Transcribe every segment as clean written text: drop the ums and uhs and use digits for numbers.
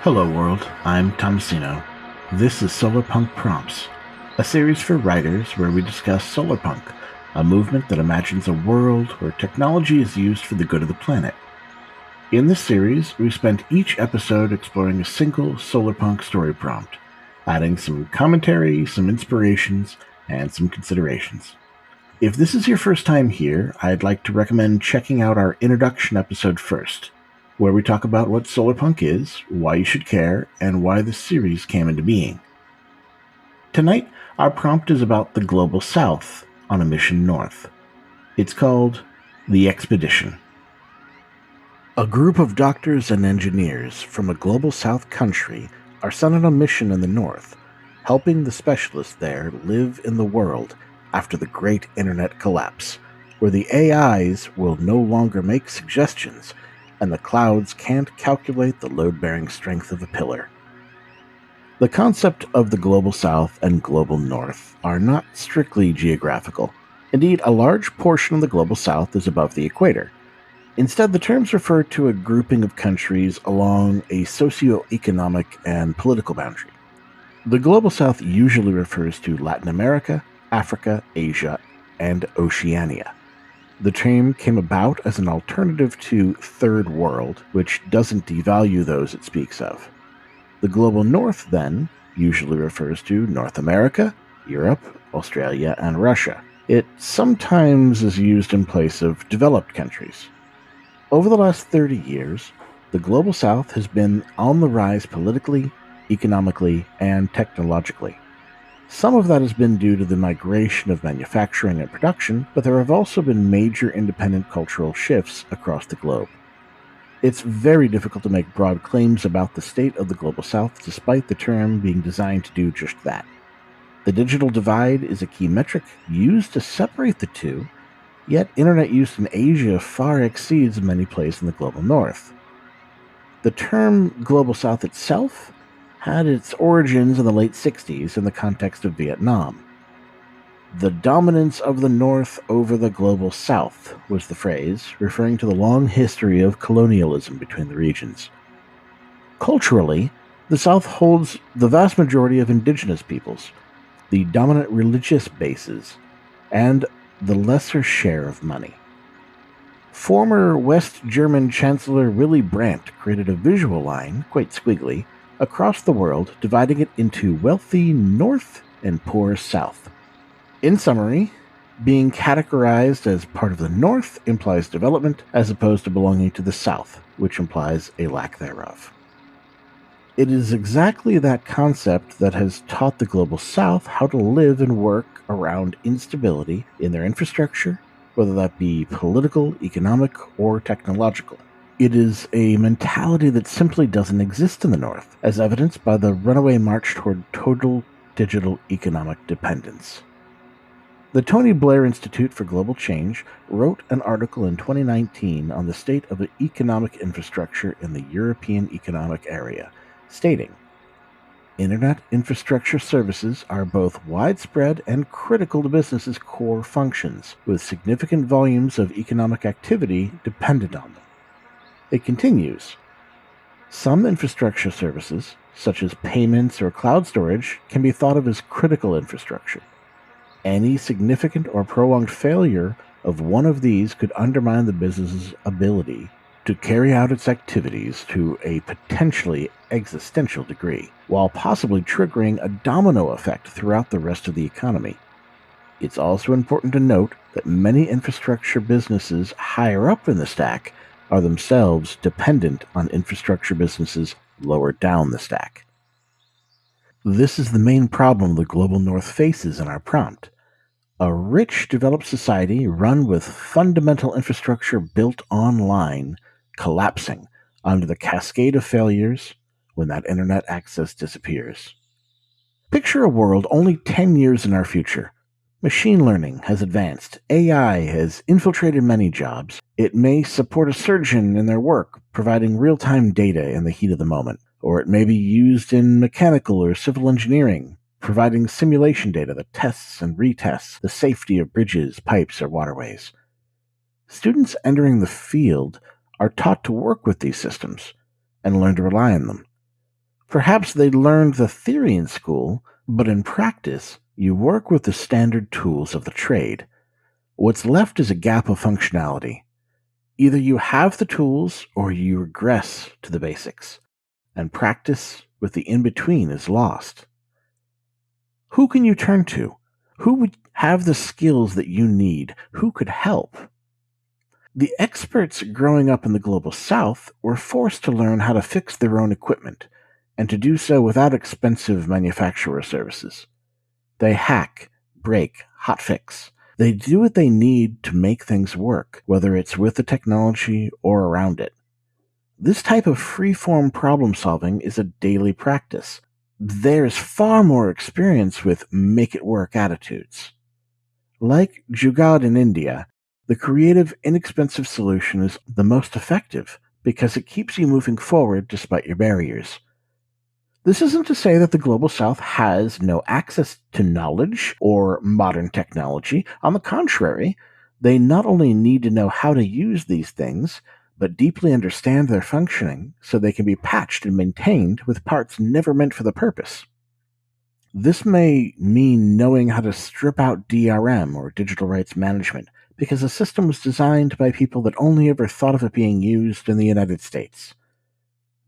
Hello world, I'm Tomasino. This is Solarpunk Prompts, a series for writers where we discuss solarpunk, a movement that imagines a world where technology is used for the good of the planet. In this series, we spent each episode exploring a single solarpunk story prompt, adding some commentary, some inspirations, and some considerations. If this is your first time here, I'd like to recommend checking out our introduction episode first, where we talk about what solarpunk is, why you should care, and why the series came into being. Tonight, our prompt is about the Global South on a mission north. It's called The Expedition. A group of doctors and engineers from a Global South country are sent on a mission in the north, helping the specialists there live in the world after the great internet collapse, where the AIs will no longer make suggestions and the clouds can't calculate the load-bearing strength of a pillar. The concept of the Global South and Global North are not strictly geographical. Indeed, a large portion of the Global South is above the equator. Instead, the terms refer to a grouping of countries along a socio-economic and political boundary. The Global South usually refers to Latin America, Africa, Asia, and Oceania. The term came about as an alternative to Third World, which doesn't devalue those it speaks of. The Global North, then, usually refers to North America, Europe, Australia, and Russia. It sometimes is used in place of developed countries. Over the last 30 years, the Global South has been on the rise politically, economically, and technologically. Some of that has been due to the migration of manufacturing and production, but there have also been major independent cultural shifts across the globe. It's very difficult to make broad claims about the state of the Global South despite the term being designed to do just that. The digital divide is a key metric used to separate the two, yet internet use in Asia far exceeds many places in the Global North. The term Global South itself had its origins in the late 60s in the context of Vietnam. The dominance of the North over the Global South was the phrase, referring to the long history of colonialism between the regions. Culturally, the South holds the vast majority of indigenous peoples, the dominant religious bases, and the lesser share of money. Former West German Chancellor Willy Brandt created a visual line, quite squiggly, across the world, dividing it into wealthy North and poor South. In summary, being categorized as part of the North implies development as opposed to belonging to the South, which implies a lack thereof. It is exactly that concept that has taught the Global South how to live and work around instability in their infrastructure, whether that be political, economic, or technological. It is a mentality that simply doesn't exist in the North, as evidenced by the runaway march toward total digital economic dependence. The Tony Blair Institute for Global Change wrote an article in 2019 on the state of the economic infrastructure in the European Economic Area, stating, "Internet infrastructure services are both widespread and critical to businesses' core functions, with significant volumes of economic activity dependent on them." It continues, "Some infrastructure services, such as payments or cloud storage, can be thought of as critical infrastructure. Any significant or prolonged failure of one of these could undermine the business's ability to carry out its activities to a potentially existential degree, while possibly triggering a domino effect throughout the rest of the economy. It's also important to note that many infrastructure businesses higher up in the stack are themselves dependent on infrastructure businesses lower down the stack." This is the main problem the Global North faces in our prompt. A rich, developed society run with fundamental infrastructure built online collapsing under the cascade of failures when that internet access disappears. Picture a world only 10 years in our future. Machine learning has advanced. AI has infiltrated many jobs. It may support a surgeon in their work, providing real-time data in the heat of the moment. Or it may be used in mechanical or civil engineering, providing simulation data that tests and retests the safety of bridges, pipes, or waterways. Students entering the field are taught to work with these systems and learn to rely on them. Perhaps they learned the theory in school, but in practice, you work with the standard tools of the trade. What's left is a gap of functionality. Either you have the tools or you regress to the basics, and practice with the in-between is lost. Who can you turn to? Who would have the skills that you need? Who could help? The experts growing up in the global south were forced to learn how to fix their own equipment, and to do so without expensive manufacturer services. They hack, break, hotfix. They do what they need to make things work, whether it's with the technology or around it. This type of free-form problem solving is a daily practice. There's far more experience with make-it-work attitudes. Like Jugaad in India, the creative, inexpensive solution is the most effective because it keeps you moving forward despite your barriers. This isn't to say that the Global South has no access to knowledge or modern technology. On the contrary, they not only need to know how to use these things, but deeply understand their functioning so they can be patched and maintained with parts never meant for the purpose. This may mean knowing how to strip out DRM or digital rights management, because the system was designed by people that only ever thought of it being used in the United States.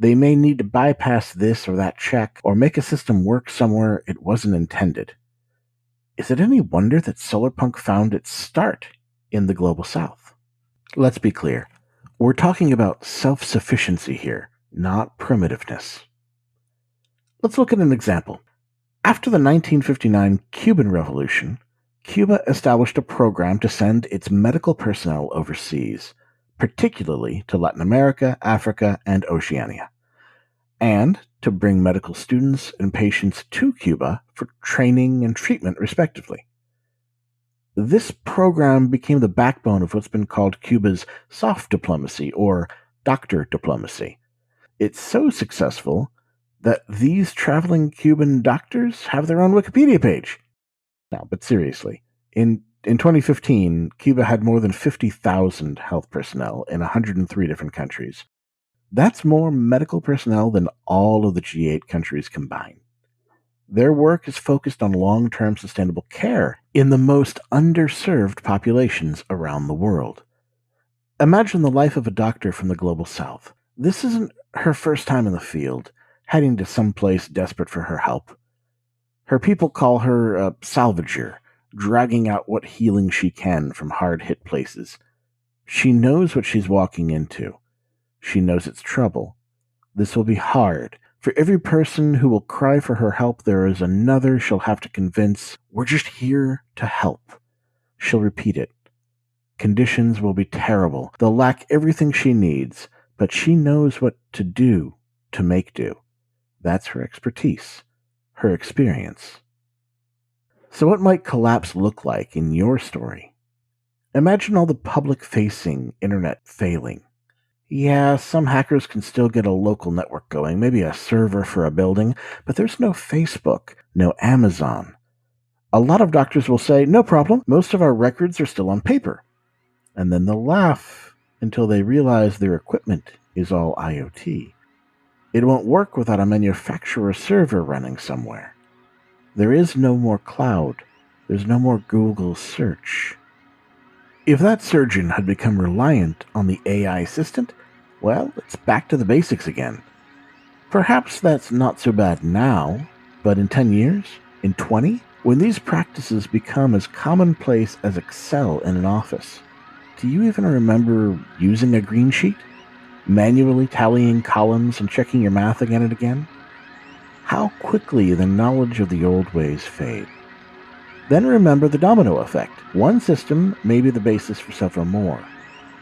They may need to bypass this or that check, or make a system work somewhere it wasn't intended. Is it any wonder that Solarpunk found its start in the Global South? Let's be clear. We're talking about self-sufficiency here, not primitiveness. Let's look at an example. After the 1959 Cuban Revolution, Cuba established a program to send its medical personnel overseas, particularly to Latin America, Africa, and Oceania, and to bring medical students and patients to Cuba for training and treatment, respectively. This program became the backbone of what's been called Cuba's soft diplomacy, or doctor diplomacy. It's so successful that these traveling Cuban doctors have their own Wikipedia page. Now, but seriously, in 2015, Cuba had more than 50,000 health personnel in 103 different countries. That's more medical personnel than all of the G8 countries combined. Their work is focused on long-term sustainable care in the most underserved populations around the world. Imagine the life of a doctor from the Global South. This isn't her first time in the field, heading to some place desperate for her help. Her people call her a salvager, dragging out what healing she can from hard-hit places. She knows what she's walking into. She knows it's trouble. This will be hard. For every person who will cry for her help, there is another she'll have to convince, "We're just here to help." She'll repeat it. Conditions will be terrible. They'll lack everything she needs, but she knows what to do to make do. That's her expertise, her experience. So what might collapse look like in your story? Imagine all the public-facing internet failing. Yeah, some hackers can still get a local network going, maybe a server for a building, but there's no Facebook, no Amazon. A lot of doctors will say, "No problem, most of our records are still on paper." And then they'll laugh until they realize their equipment is all IoT. It won't work without a manufacturer server running somewhere. There is no more cloud. There's no more Google search. If that surgeon had become reliant on the AI assistant, well, it's back to the basics again. Perhaps that's not so bad now, but in 10 years, in 20, when these practices become as commonplace as Excel in an office, do you even remember using a green sheet? Manually tallying columns and checking your math again and again? How quickly the knowledge of the old ways fade. Then remember the domino effect. One system may be the basis for several more.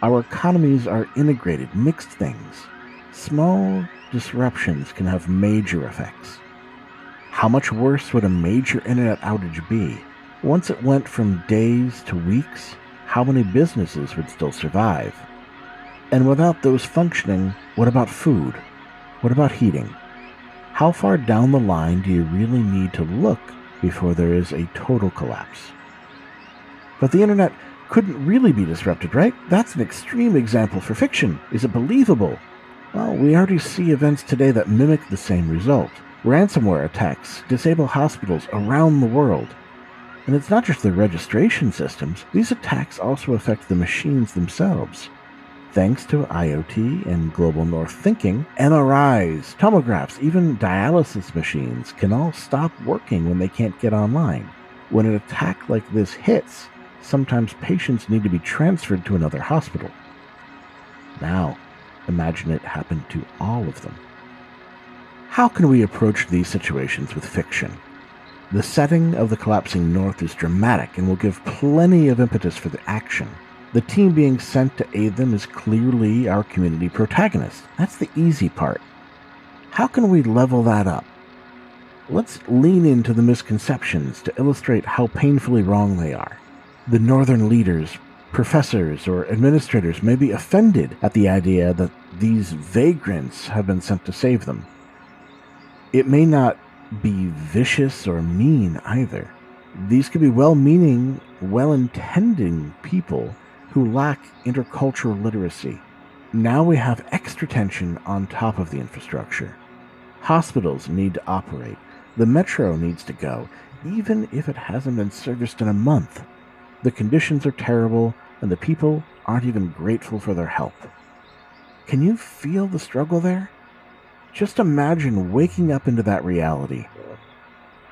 Our economies are integrated, mixed things. Small disruptions can have major effects. How much worse would a major internet outage be? Once it went from days to weeks, how many businesses would still survive? And without those functioning, what about food? What about heating? How far down the line do you really need to look before there is a total collapse? But the internet couldn't really be disrupted, right? That's an extreme example for fiction. Is it believable? Well, we already see events today that mimic the same result. Ransomware attacks disable hospitals around the world. And it's not just the registration systems, these attacks also affect the machines themselves. Thanks to IoT and global north thinking, MRIs, tomographs, even dialysis machines can all stop working when they can't get online. When an attack like this hits, sometimes patients need to be transferred to another hospital. Now, imagine it happened to all of them. How can we approach these situations with fiction? The setting of the collapsing North is dramatic and will give plenty of impetus for the action. The team being sent to aid them is clearly our community protagonist. That's the easy part. How can we level that up? Let's lean into the misconceptions to illustrate how painfully wrong they are. The Northern leaders, professors, or administrators may be offended at the idea that these vagrants have been sent to save them. It may not be vicious or mean either. These could be well-meaning, well-intending people who lack intercultural literacy. Now we have extra tension on top of the infrastructure. Hospitals need to operate. The metro needs to go, even if it hasn't been serviced in a month. The conditions are terrible, and the people aren't even grateful for their help. Can you feel the struggle there? Just imagine waking up into that reality.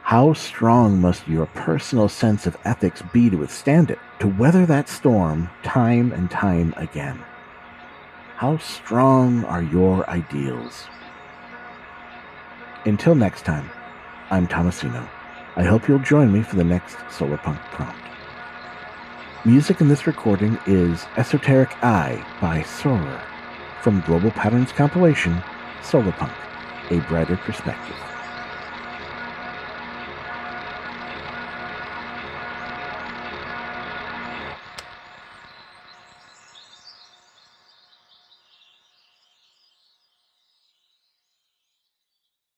How strong must your personal sense of ethics be to withstand it, to weather that storm time and time again? How strong are your ideals? Until next time, I'm Tomasino. I hope you'll join me for the next Solarpunk prompt. Music in this recording is Esoteric Eye by Solar from Global Patterns compilation Solarpunk, A Brighter Perspective.